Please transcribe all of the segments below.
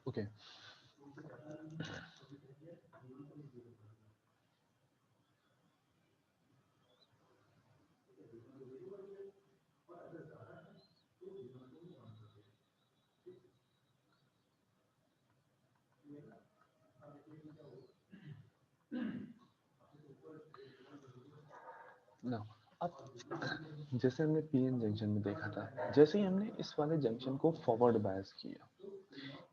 Okay ना अब जैसे हमने पीएन जंक्शन में देखा था, जैसे ही हमने इस वाले जंक्शन को फॉरवर्ड बायस किया,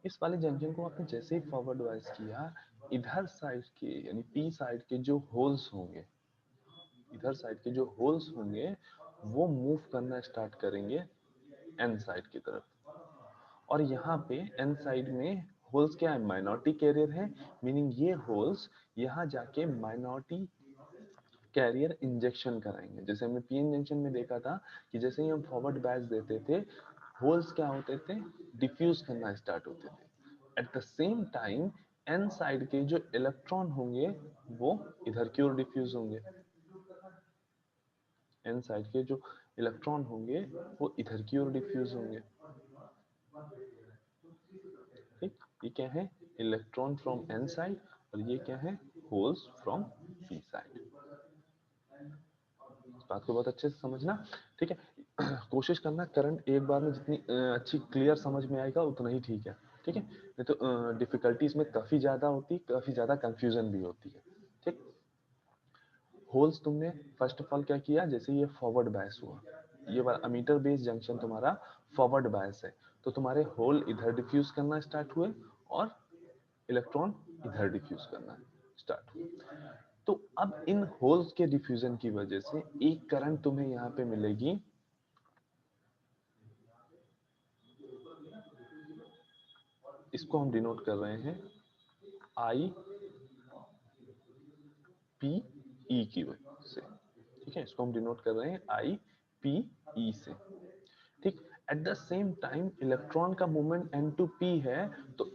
इस वाले जंक्शन को आपने जैसे ही फॉरवर्ड बायस किया, इधर साइड के यानी पी साइड के जो होल्स होंगे, इधर साइड के जो होल्स होंगे वो मूव करना स्टार्ट करेंगे एन साइड की तरफ। और यहाँ पे एन साइड में होल्स क्या है, माइनॉरिटी कैरियर है, मीनिंग ये होल्स यहाँ जाके माइनॉरिटी कैरियर इंजेक्शन कराएंगे। जैसे हमने पीएन जंक्शन में देखा था कि जैसे ही हम फॉरवर्ड बैच देते थे, होल्स क्या होते थे, डिफ्यूज करना स्टार्ट होते थे। At the same time N side के जो इलेक्ट्रॉन होंगे वो इधर की ओर डिफ्यूज होंगे, एन साइड के जो इलेक्ट्रॉन होंगे वो इधर की ओर डिफ्यूज होंगे। ठीक, ये क्या है, इलेक्ट्रॉन फ्रॉम एन साइड, और ये क्या है, होल्स फ्रॉम पी साइड। इस बात को बहुत अच्छे से समझना, ठीक है। कोशिश करना करंट एक बार में जितनी अच्छी क्लियर समझ में आएगा उतना ही ठीक है, ठीक है, नहीं तो डिफिकल्टी इसमें काफी ज्यादा होती, काफी ज्यादा कंफ्यूजन भी होती है। ठीक, होल्स तुमने फर्स्ट ऑफ ऑल क्या किया, जैसे ये फॉरवर्ड बायस हुआ, ये वाला अमीटर बेस्ड जंक्शन तुम्हारा फॉरवर्ड बायस है, तो तुम्हारे होल इधर डिफ्यूज करना स्टार्ट हुए और इलेक्ट्रॉन इधर डिफ्यूज करना स्टार्ट हुए। तो अब इन होल्स के डिफ्यूजन की वजह से एक करंट तुम्हें यहाँ पे मिलेगी, इसको हम डिनोट कर रहे हैं आई पी ई की वजह से, ठीक है, इसको हम डिनोट कर रहे हैं आई पी ई से। ठीक, at the same time electron का मूवमेंट एन टू पी है, तो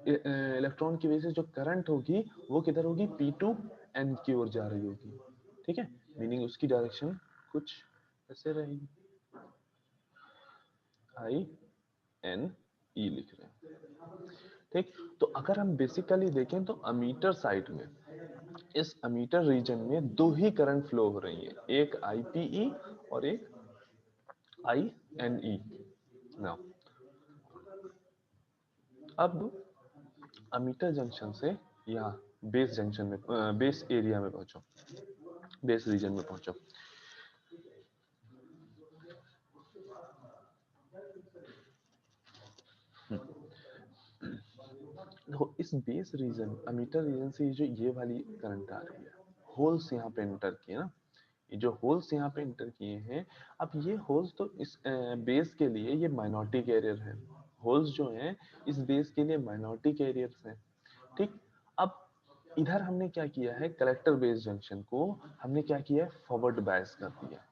इलेक्ट्रॉन की वजह से जो करंट होगी वो किधर होगी, पी टू एन की ओर जा रही होगी। ठीक है, मीनिंग उसकी डायरेक्शन कुछ ऐसे रहेगी, आई एन ई लिख रहे हैं। ठीक, तो अगर हम बेसिकली देखें तो अमीटर साइड में, इस अमीटर रीजन में दो ही करंट फ्लो हो रही है, एक आईपीई और एक आई एन ई। नाउ अब अमीटर जंक्शन से यहाँ बेस जंक्शन में, बेस एरिया में पहुंचो, बेस रीजन में पहुंचो। देखो इस बेस रीजन, अमीटर रीजन से जो ये वाली करंट आ रही है, होल्स यहाँ पे एंटर किए ना, ये जो होल्स यहाँ पे एंटर किए हैं, अब ये होल्स तो इस बेस के लिए ये माइनॉरिटी कैरियर है, होल्स जो हैं इस बेस के लिए माइनॉरिटी कैरियर्स हैं। ठीक, अब इधर हमने क्या किया है, कलेक्टर बेस जंक्शन को हमने क्या किया है, फॉरवर्ड बायस कर दिया,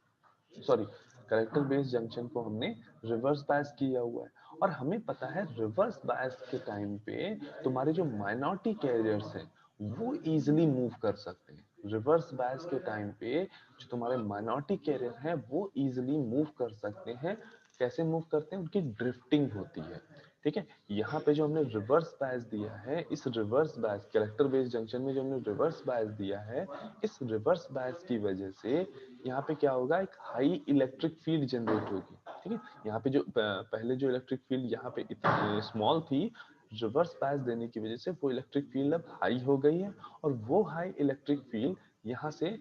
सॉरी, कलेक्टर बेस जंक्शन को हमने रिवर्स बायस किया हुआ है। और हमें पता है रिवर्स बायस के टाइम पे तुम्हारे जो माइनॉरिटी कैरियर्स हैं वो इजीली मूव कर सकते हैं, रिवर्स बायस के टाइम पे जो तुम्हारे माइनॉरिटी कैरियर हैं वो इजीली मूव कर सकते हैं। कैसे मूव करते हैं, उनकी ड्रिफ्टिंग होती है। ठीक है, यहाँ पे जो हमने रिवर्स बायस दिया है, इस reverse bias collector base junction में जो हमने रिवर्स बायस दिया है, इस रिवर्स बायस की वजह से यहाँ पे क्या होगा, एक हाई इलेक्ट्रिक फील्ड जनरेट होगी। ठीक है, यहाँ पे जो पहले जो इलेक्ट्रिक फील्ड यहाँ पे इतनी स्मॉल थी, रिवर्स बायस देने की वजह से वो इलेक्ट्रिक फील्ड अब हाई हो गई है, और वो हाई इलेक्ट्रिक फील्ड यहाँ से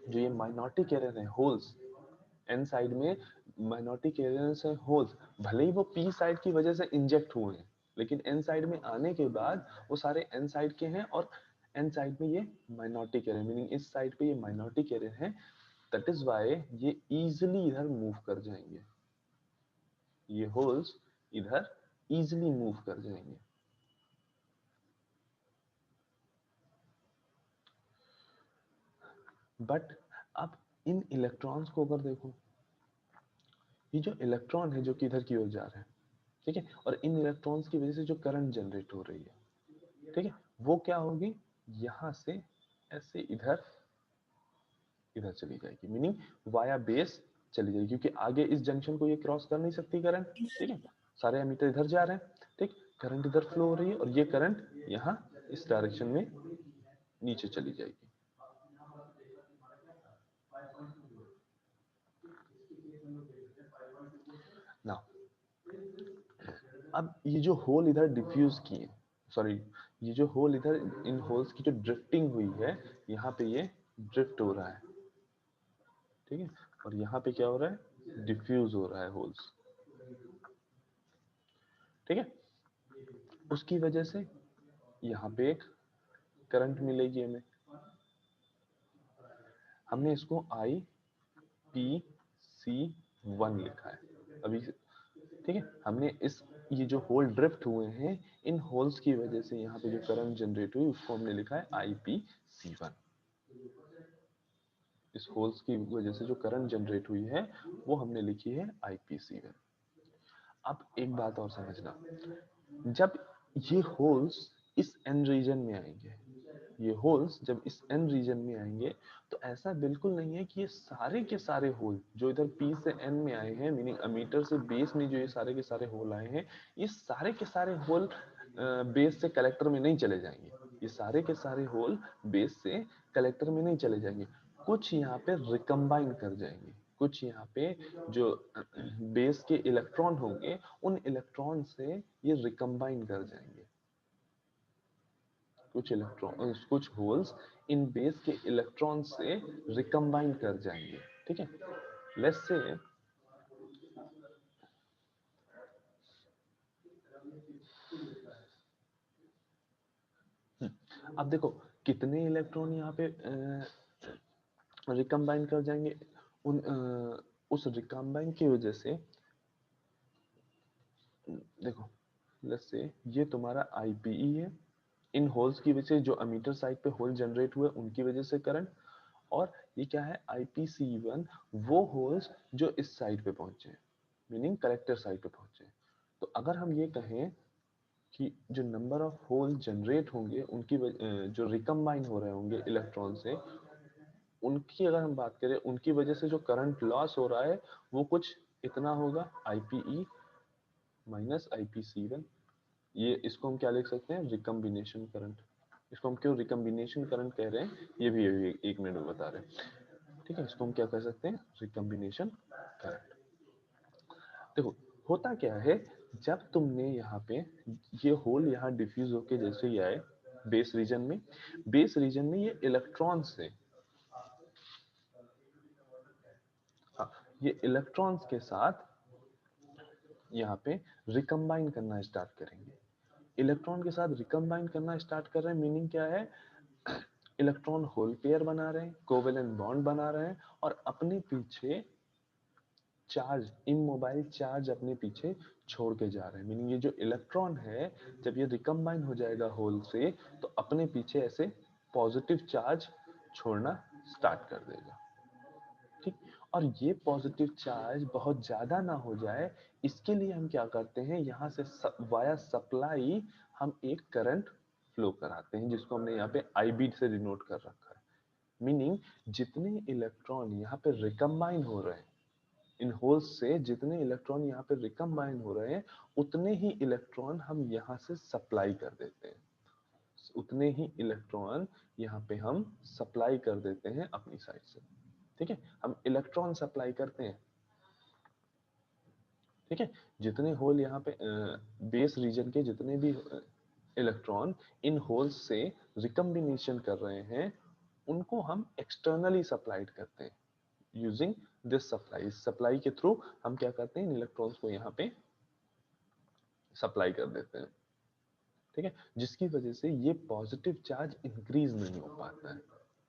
जो ये माइनॉरिटी कैरियर है होल्स एन साइड में, माइनॉरिटी कैरियर्स है होल्स, भले ही वो पी साइड की वजह से इंजेक्ट हुए हैं, लेकिन एन साइड में आने के बाद वो सारे एन साइड के हैं, और एन साइड में ये माइनॉरिटी कैरियर, मीनिंग इस साइड पे ये माइनॉरिटी कैरियर है, दैट इज वाई ये इजिली इधर मूव कर जाएंगे, ये होल्स इधर इजिली मूव कर जाएंगे। बट अब इन इलेक्ट्रॉन्स को अगर देखो, ये जो इलेक्ट्रॉन है जो कि इधर की ओर जा रहे हैं, ठीक है, और इन इलेक्ट्रॉन्स की वजह से जो करंट जनरेट हो रही है, ठीक है, वो क्या होगी, यहां से ऐसे इधर इधर चली जाएगी, मीनिंग वाया बेस चली जाएगी, क्योंकि आगे इस जंक्शन को ये क्रॉस कर नहीं सकती करंट, ठीक है, सारे एमीटर इधर जा रहे हैं, ठीक, करंट इधर फ्लो हो रही है, और ये करंट यहाँ इस डायरेक्शन में नीचे चली जाएगी। ना अब ये जो होल इधर डिफ्यूज किए, सॉरी, ये जो होल इधर, इन होल्स की जो ड्रिफ्टिंग हुई है, यहाँ पे ये ड्रिफ्ट हो रहा है, ठीक है, और यहाँ पे क्या हो रहा है, डिफ्यूज हो रहा है होल्स, ठीक है, उसकी वजह से यहाँ पे एक करंट मिलेगी हमें, हमने इसको आई पी सी 1 लिखा है अभी, ठीक है, हमने इस ये जो होल ड्रिफ्ट हुए हैं, इन होल्स की वजह से यहाँ पे जो करंट जनरेट हुई उसको हमने लिखा है IP C1। इस होल्स की वजह से जो करंट जनरेट हुई है वो हमने लिखी है IP C1। अब एक बात और समझना, जब ये होल्स इस एन रीजन में आएंगे, ये होल्स जब इस एन रीजन में आएंगे, तो ऐसा बिल्कुल नहीं है कि ये सारे के सारे होल जो इधर पी से एन में आए हैं, मीनिंग अमीटर से बेस में जो ये सारे के सारे होल आए हैं, ये सारे के सारे होल बेस से कलेक्टर में नहीं चले जाएंगे, ये सारे के सारे होल बेस से कलेक्टर में नहीं चले जाएंगे, कुछ यहाँ पे रिकम्बाइन कर जाएंगे, कुछ यहाँ पे जो बेस के इलेक्ट्रॉन होंगे उन इलेक्ट्रॉन से ये रिकम्बाइन कर जाएंगे, कुछ इलेक्ट्रॉन, कुछ होल्स इन बेस के इलेक्ट्रॉन से रिकम्बाइन कर जाएंगे, ठीक है, लेट्स से अब देखो कितने इलेक्ट्रॉन यहाँ पे रिकम्बाइन कर जाएंगे, उन उस रिकम्बाइन की वजह से, देखो लेट्स से ये तुम्हारा IPE है, इन होल्स की वजह से जो अमीटर साइड पे होल जनरेट हुए उनकी वजह से करंट, और ये क्या है IP C1, वो होल्स जो इस साइड पे पहुंचे, मीनिंग कलेक्टर साइड पे पहुंचे। तो अगर हम ये कहें कि जो नंबर ऑफ होल जनरेट होंगे उनकी जो रिकम्बाइन हो रहे होंगे इलेक्ट्रॉन से, उनकी अगर हम बात करें, उनकी वजह से जो करंट लॉस हो रहा है वो कुछ इतना होगा, IPE माइनस IP C1। ये इसको हम क्या लिख सकते हैं, रिकम्बिनेशन करंट। इसको हम क्यों रिकम्बिनेशन करंट कह रहे हैं ये भी एक मिनट में बता रहे हैं, ठीक है, इसको हम क्या कह सकते हैं, रिकम्बिनेशन करंट। देखो होता क्या है, जब तुमने यहाँ पे ये होल यहाँ डिफ्यूज होके जैसे ही आए बेस रीजन में, बेस रीजन में ये इलेक्ट्रॉन से, हाँ, ये इलेक्ट्रॉन्स के साथ यहाँ पे रिकम्बाइन करना स्टार्ट करेंगे, इलेक्ट्रॉन के साथ रिकम्बाइन करना स्टार्ट कर रहे हैं, मीनिंग क्या है, इलेक्ट्रॉन होल पेयर बना रहे हैं, कोवेलेंट बॉन्ड बना रहे हैं, और अपने पीछे चार्ज, इमोबाइल चार्ज अपने पीछे छोड़ के जा रहे हैं, मीनिंग ये जो इलेक्ट्रॉन है जब ये रिकम्बाइन हो जाएगा होल से, तो अपने पीछे ऐसे पॉजिटिव चार्ज छोड़ना स्टार्ट कर देगा, ठीक, और ये पॉजिटिव चार्ज बहुत ज्यादा ना हो जाए, इसके लिए हम क्या करते हैं, यहाँ से वाया सप्लाई हम एक करंट फ्लो कराते हैं, जिसको हमने यहाँ पे IB से डिनोट कर रखा है, मीनिंग जितने इलेक्ट्रॉन यहाँ पे रिकम्बाइन हो रहे हैं, इन होल्स से जितने इलेक्ट्रॉन यहाँ पे रिकम्बाइन हो रहे हैं, उतने ही इलेक्ट्रॉन हम यहाँ से सप्लाई कर देते हैं, उतने ही इलेक्ट्रॉन यहाँ पे हम सप्लाई कर देते हैं अपनी साइड से, ठीक है, हम इलेक्ट्रॉन सप्लाई करते हैं, ठीक है, जितने होल यहाँ पे बेस रीजन के जितने भी इलेक्ट्रॉन इन होल्स से रिकम्बिनेशन कर रहे हैं, उनको हम एक्सटर्नली सप्लाइड करते हैं यूजिंग दिस सप्लाई। सप्लाई के थ्रू हम क्या करते हैं, इन इलेक्ट्रॉन्स को यहाँ पे सप्लाई कर देते हैं। ठीक है, जिसकी वजह से ये पॉजिटिव चार्ज इंक्रीज नहीं हो पाता है।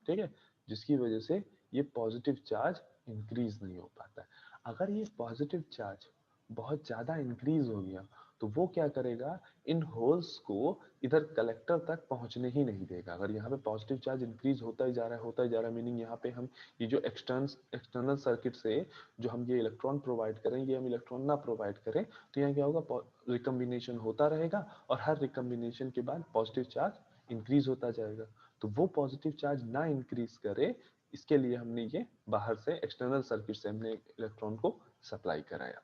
ठीक है, जिसकी वजह से ये पॉजिटिव चार्ज इंक्रीज नहीं हो पाता है। अगर ये पॉजिटिव चार्ज बहुत ज्यादा इंक्रीज हो गया तो वो क्या करेगा, इन होल्स को इधर कलेक्टर तक पहुंचने ही नहीं देगा। अगर यहाँ पे पॉजिटिव चार्ज इंक्रीज होता ही जा रहा है, होता ही जा रहा है, मीनिंग यहाँ पे हम ये जो एक्सटर्नल सर्किट से जो हम ये इलेक्ट्रॉन प्रोवाइड करें, ये हम इलेक्ट्रॉन ना प्रोवाइड करें, तो यहाँ क्या होगा, रिकम्बिनेशन होता रहेगा और हर रिकम्बिनेशन के बाद पॉजिटिव चार्ज इंक्रीज होता जाएगा। तो वो पॉजिटिव चार्ज ना इंक्रीज करे, इसके लिए हमने ये बाहर से एक्सटर्नल सर्किट से हमने इलेक्ट्रॉन को सप्लाई कराया।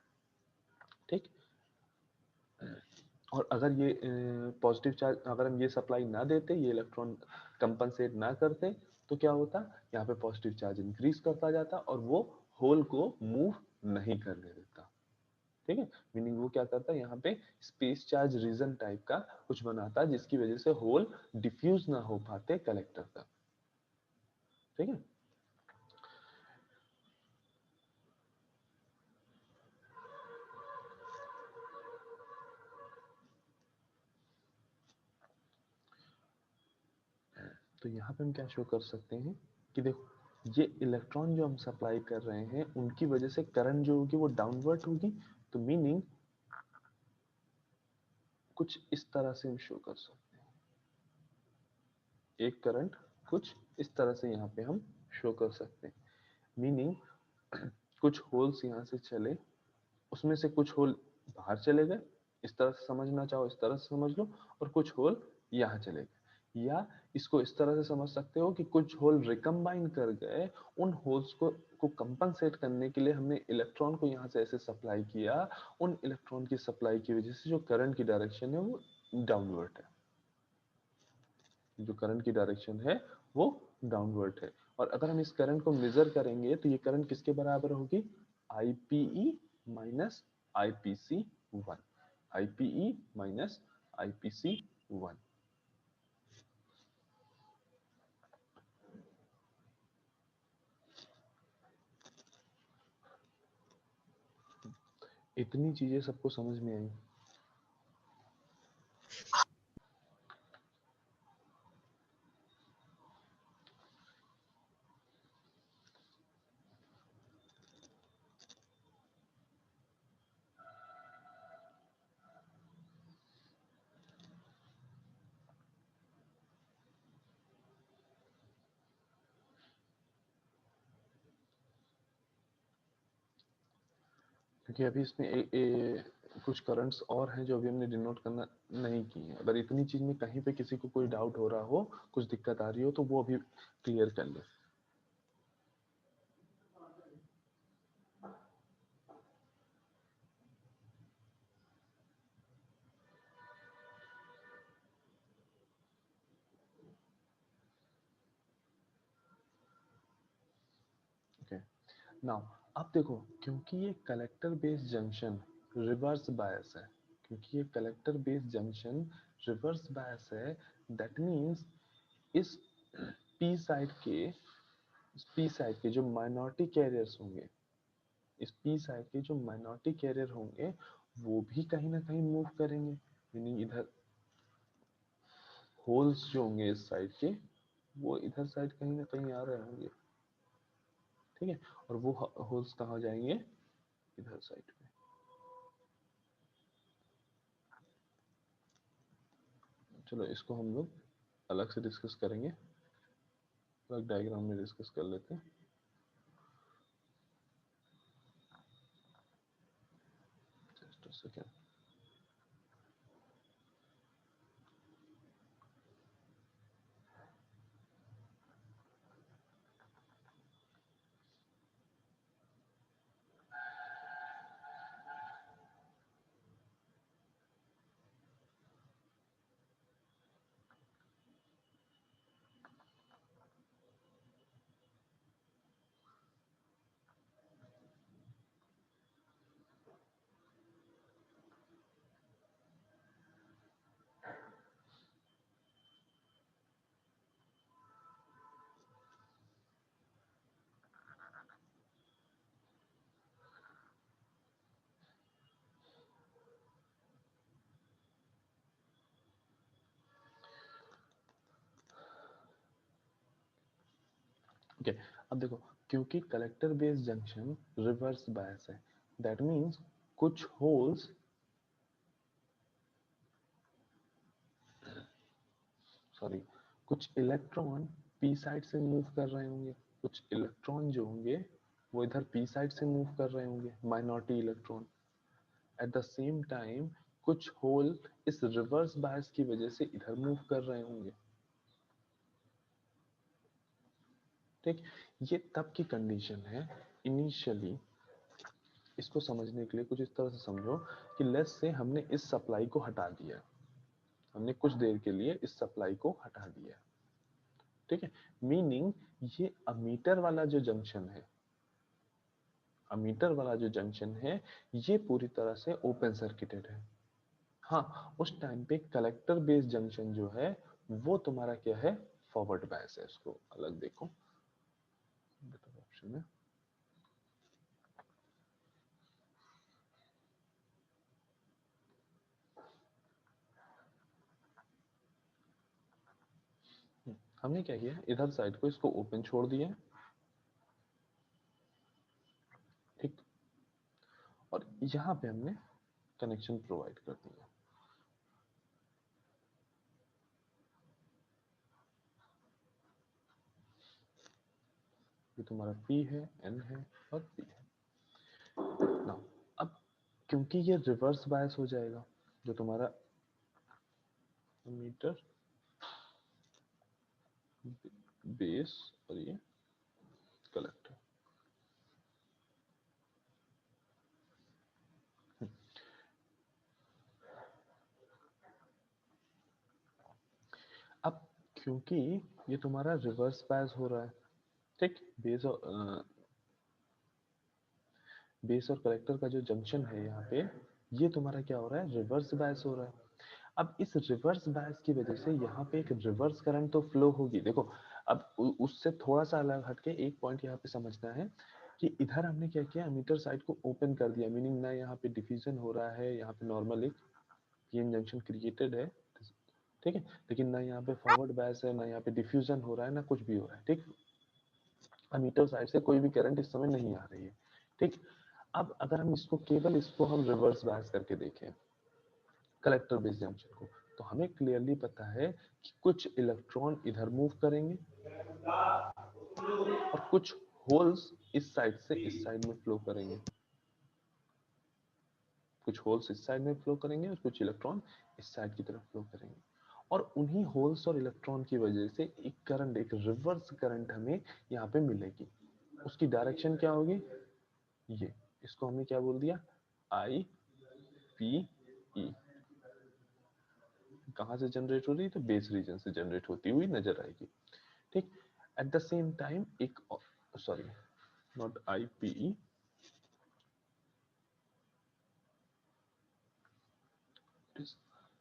ठीक, और अगर ये पॉजिटिव चार्ज, अगर हम ये सप्लाई ना देते, ये इलेक्ट्रॉन कंपनसेट ना करते, तो क्या होता, यहाँ पे पॉजिटिव चार्ज इंक्रीज करता जाता और वो होल को मूव नहीं करने देता। ठीक है, मीनिंग वो क्या करता है, यहाँ पे स्पेस चार्ज रीजन टाइप का कुछ बनाता है, जिसकी वजह से होल डिफ्यूज ना हो पाते कलेक्टर तक। ठीक है, तो यहाँ पे हम क्या शो कर सकते हैं कि देखो, ये इलेक्ट्रॉन जो हम सप्लाई कर रहे हैं, उनकी वजह से करंट जो होगी वो डाउनवर्ड होगी। तो मीनिंग कुछ इस तरह से हम शो कर सकते हैं, एक करंट कुछ इस तरह से यहाँ पे हम शो कर सकते हैं। मीनिंग कुछ होल्स यहाँ से चले, उसमें से कुछ होल बाहर चले गए, इस तरह से समझना चाहो इस तरह से समझ लो, और कुछ होल यहाँ चले गए। या इसको इस तरह से समझ सकते हो कि कुछ होल रिकम्बाइन कर गए, उन होल्स को कंपनसेट करने के लिए हमने इलेक्ट्रॉन को यहाँ से ऐसे सप्लाई किया, उन इलेक्ट्रॉन की सप्लाई की वजह से जो करंट की डायरेक्शन है वो डाउनवर्ड है, जो करंट की डायरेक्शन है वो डाउनवर्ड है। और अगर हम इस करंट को मेजर करेंगे तो ये करंट किसके बराबर होगी, IPE minus IPC1, IPE minus IPC1। इतनी चीजें सबको समझ में आई। क्योंकि अभी इसमें कुछ करंट्स और हैं जो अभी हमने डिनोट करना नहीं की है। अगर इतनी चीज में कहीं पे किसी को कोई डाउट हो रहा हो, कुछ दिक्कत आ रही हो, तो वो अभी क्लियर कर ले। ओके, नाउ अब देखो, क्योंकि ये collector based junction reverse bias है, क्योंकि ये collector based junction reverse bias है, दैट मींस इस पी साइड के, जो माइनॉरिटी कैरियर्स होंगे, इस पी साइड के जो माइनॉरिटी कैरियर होंगे, वो भी कहीं ना कहीं मूव करेंगे। मीनिंग इधर होल्स जो होंगे इस साइड के, वो इधर साइड कहीं ना कहीं आ रहे होंगे। ठीक है, और वो होल्स कहाँ जाएंगे, इधर साइड पे। चलो इसको हम लोग अलग से डिस्कस करेंगे, अलग डायग्राम में डिस्कस कर लेते हैं। Just a second. ओके अब देखो, क्योंकि collector based junction reverse bias है, दैट मीन्स कुछ होल्स, सॉरी, कुछ इलेक्ट्रॉन पी साइड से मूव कर रहे होंगे, कुछ इलेक्ट्रॉन जो होंगे वो इधर पी साइड से मूव कर रहे होंगे, minority electron. Eight the same time कुछ होल इस रिवर्स बायस की वजह से इधर मूव कर रहे होंगे। ठीक, ये तब की कंडीशन है इनिशियली। इसको समझने के लिए कुछ इस तरह से समझो कि लेट्स से हमने इस सप्लाई को हटा दिया, हमने कुछ देर के लिए इस सप्लाई को हटा दिया, ठीक है, मीनिंग ये अमीटर वाला जो जंक्शन है, अमीटर वाला जो जंक्शन है ये पूरी तरह से ओपन सर्किटेड है। हाँ, उस टाइम पे कलेक्टर बेस्ड जंक्शन जो है वो तुम्हारा क्या है, फॉरवर्ड बायस है। इसको अलग देखो ऑप्शन में। हमने क्या किया, इधर साइड को इसको ओपन छोड़ दिया, ठीक, और यहाँ पे हमने कनेक्शन प्रोवाइड कर दिया। ये तुम्हारा P है, N है और P है ना। अब क्योंकि ये रिवर्स बायस हो जाएगा, जो तुम्हारा मीटर बेस और ये कलेक्टर, अब क्योंकि ये तुम्हारा रिवर्स बायस हो रहा है, ठीक, बेस और कलेक्टर का जो जंक्शन है यहाँ पे, ये तुम्हारा क्या हो रहा है, रिवर्स बायस हो रहा है। अब इस रिवर्स बायस की वजह से यहाँ पे एक रिवर्स करंट तो फ्लो होगी। देखो, अब उससे थोड़ा सा अलग हटके एक पॉइंट यहाँ पे समझना है कि इधर हमने क्या किया, एमीटर साइड को ओपन कर दिया, मीनिंग ना यहाँ पे डिफ्यूजन हो रहा है, यहाँ पे नॉर्मल एक पीएन जंक्शन क्रिएटेड है, ठीक है, लेकिन ना यहाँ पे फॉरवर्ड बायस है, ना यहाँ पे डिफ्यूजन हो रहा है, ना कुछ भी हो रहा है, ठीक, एमीटर साइड से कोई भी करंट इस समय नहीं आ रही है, ठीक। अब अगर हम इसको केवल इसको हम रिवर्स बायस करके देखें कलेक्टर बेस जंक्शन को, तो हमें क्लियरली पता है कि कुछ इलेक्ट्रॉन इधर मूव करेंगे और कुछ होल्स इस साइड से इस साइड में फ्लो करेंगे, कुछ होल्स इस साइड में फ्लो करेंगे और कुछ इलेक्ट्रॉन इस साइड की तरफ फ्लो करेंगे, और उन्हीं होल्स और इलेक्ट्रॉन की वजह से एक करंट, एक रिवर्स करंट हमें यहाँ पे मिलेगी। उसकी डायरेक्शन क्या होगी, ये, इसको हमने क्या बोल दिया, आई पी ई। कहाँ से जनरेट हो रही है, तो बेस रीजन से जनरेट होती हुई नजर आएगी, ठीक। एट द सेम टाइम एक, sorry, not I P E,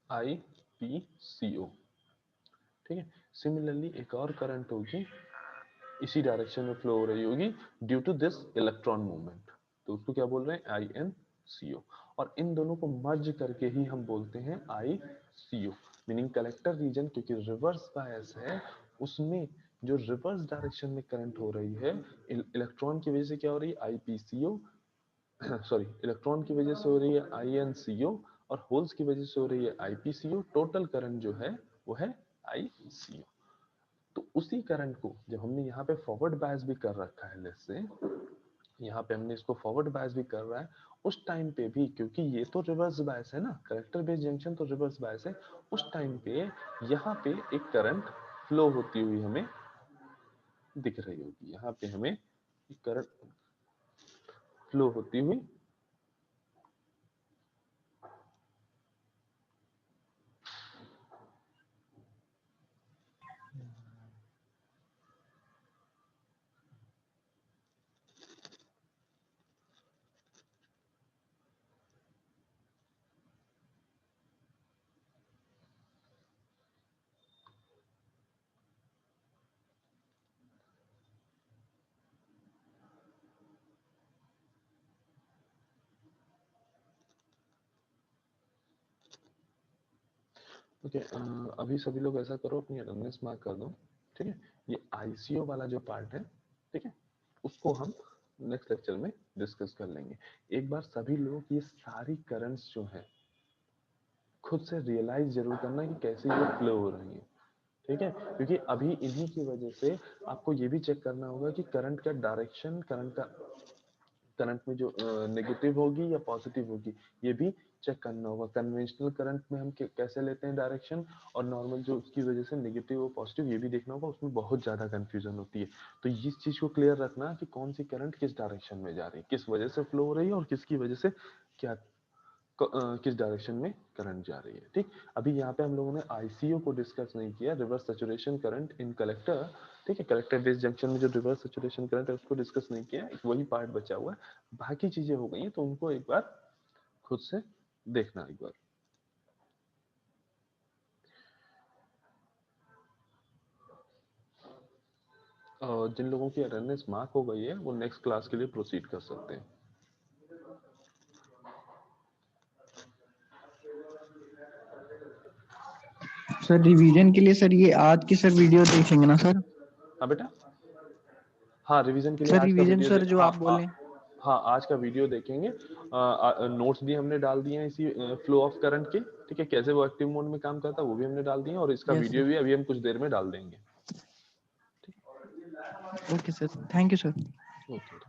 I P C O, ठीक है। सिमिलरली एक और करंट होगी, इसी डायरेक्शन में फ्लो हो रही होगी due to this electron movement, तो उसको क्या बोल रहे हैं, आई एन सी ओ, और इन दोनों को मर्ज करके ही हम बोलते हैं आई सी ओ, मीनिंग कलेक्टर रीजन क्योंकि रिवर्स बायस है, उसमें जो रिवर्स डायरेक्शन में करंट हो रही है, इलेक्ट्रॉन की वजह से क्या हो रही है, I P C O, sorry, electron की वजह से हो रही है आई एन सी ओ, और होल्स की वजह से हो रही है I P C O, total current जो है वो है आई सी ओ। तो उसी करंट को जब हमने यहाँ पे फॉरवर्ड बायस भी कर रखा है, लेट्स से यहाँ पे हमने इसको फॉरवर्ड बायस भी कर रहा है, उस टाइम पे भी क्योंकि ये तो रिवर्स बायस है ना, कलेक्टर बेस्ड जंक्शन तो रिवर्स बायस है, उस टाइम पे यहाँ पे एक करंट फ्लो होती हुई हमें दिख रही होगी, यहाँ पे हमें एक करंट फ्लो होती हुई। ओके, अभी सभी लोग ऐसा करो, अपनी अटेंडेंस मार्क कर दो, ठीक है। ये आईसीओ वाला जो पार्ट है, ठीक है, उसको हम नेक्स्ट लेक्चर में डिस्कस कर लेंगे। एक बार सभी लोग ये सारी करंट्स जो है खुद से रियलाइज जरूर करना कि कैसे ये फ्लो हो रही है, ठीक है, क्योंकि अभी इन्हीं की वजह से आपको ये भी चेक करना होगा कि करंट का डायरेक्शन, करंट में जो नेगेटिव होगी या पॉजिटिव होगी, ये भी चेक करना होगा। कन्वेंशनल करंट में हम कैसे लेते हैं डायरेक्शन, और नॉर्मल जो उसकी वजह से नेगेटिव और पॉजिटिव, ये भी देखना होगा, उसमें बहुत ज्यादा कंफ्यूजन होती है। तो इस चीज को क्लियर रखना कि कौन सी करंट किस डायरेक्शन में जा रही है, किस वजह से फ्लो हो रही है, और किसकी वजह से क्या किस डायरेक्शन में करंट जा रही है। ठीक, अभी यहाँ पे हम लोगों ने आईसीओ को डिस्कस नहीं किया, reverse saturation current in collector. ठीक है, कलेक्टर बेस्ड जंक्शन में जो रिवर्स सैचुरेशन करंट है उसको डिस्कस नहीं किया, वही पार्ट बचा हुआ है। बाकी चीजें हो गई हैं, तो उनको एक बार खुद से देखना एक बार। और जिन लोगों की अटेंडेंस मार्क हो गई है वो नेक्स्ट क्लास के लिए प्रोसीड कर सकते हैं। सर रिवीजन के लिए सर ये आज की सर वीडियो देखेंगे ना सर? हाँ बेटा, हाँ रिवीजन के लिए सर आज का रिवीजन वीडियो सर जो हाँ आप बोले। हाँ आज का वीडियो देखेंगे। नोट्स भी हमने डाल दिए हैं इसी फ्लो ऑफ करंट के, ठीक है, कैसे वो एक्टिव मोड में काम करता है वो भी हमने डाल दिए हैं, और इसका यस वीडियो सर। भी अभी हम कुछ देर में डाल देंगे। Okay sir, thank you sir. Okay.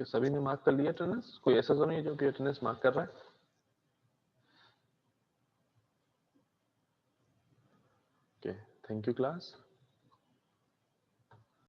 सभी ने मार्क कर लिया अटेंडेंस? कोई ऐसा तो नहीं है जो कि अटेंडेंस मार्क कर रहा है? Okay, thank you class.